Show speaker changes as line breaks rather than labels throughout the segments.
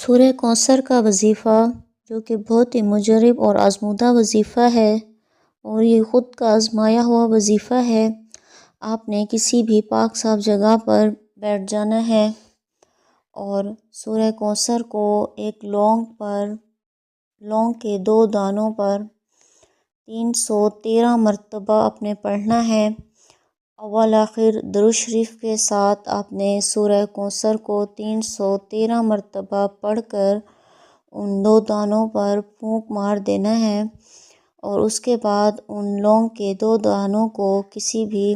سورہ کوثر کا وظیفہ جو کہ بہت ہی مجرب اور آزمودہ وظیفہ ہے اور یہ خود کا آزمایا ہوا وظیفہ ہے۔ آپ نے کسی بھی پاک صاف جگہ پر بیٹھ جانا ہے اور سورہ کوثر کو ایک لونگ کے 2 دانوں پر 313 مرتبہ آپ نے پڑھنا ہے۔ اول آخر درود شریف کے ساتھ آپ نے سورہ کوثر کو 313 مرتبہ پڑھ کر ان 2 دانوں پر پھونک مار دینا ہے اور اس کے بعد ان لونگ کے 2 دانوں کو کسی بھی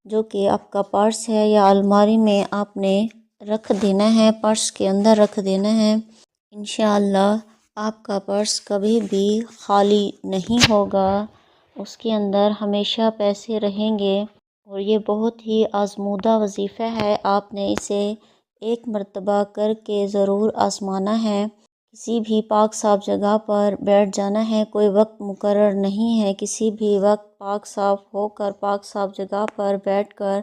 جو کہ آپ کا پرس ہے یا الماری میں آپ نے رکھ دینا ہے، پرس کے اندر رکھ دینا ہے۔ انشاءاللہ آپ کا پرس کبھی بھی خالی نہیں ہوگا، اس کے اندر ہمیشہ پیسے رہیں گے اور یہ بہت ہی آزمودہ وظیفہ ہے۔ آپ نے اسے 1 مرتبہ کر کے ضرور آزمانا ہے۔ کسی بھی پاک صاف جگہ پر بیٹھ جانا ہے، کوئی وقت مقرر نہیں ہے، کسی بھی وقت پاک صاف ہو کر پاک صاف جگہ پر بیٹھ کر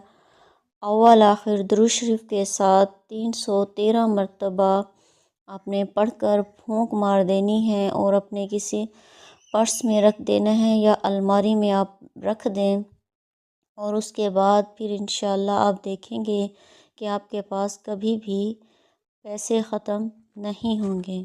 اول آخر درود شریف کے ساتھ 313 مرتبہ آپ نے پڑھ کر پھونک مار دینی ہے اور اپنے کسی پرس میں رکھ دینا ہے یا الماری میں آپ رکھ دیں اور اس کے بعد پھر انشاءاللہ آپ دیکھیں گے کہ آپ کے پاس کبھی بھی پیسے ختم نہیں ہوں گے۔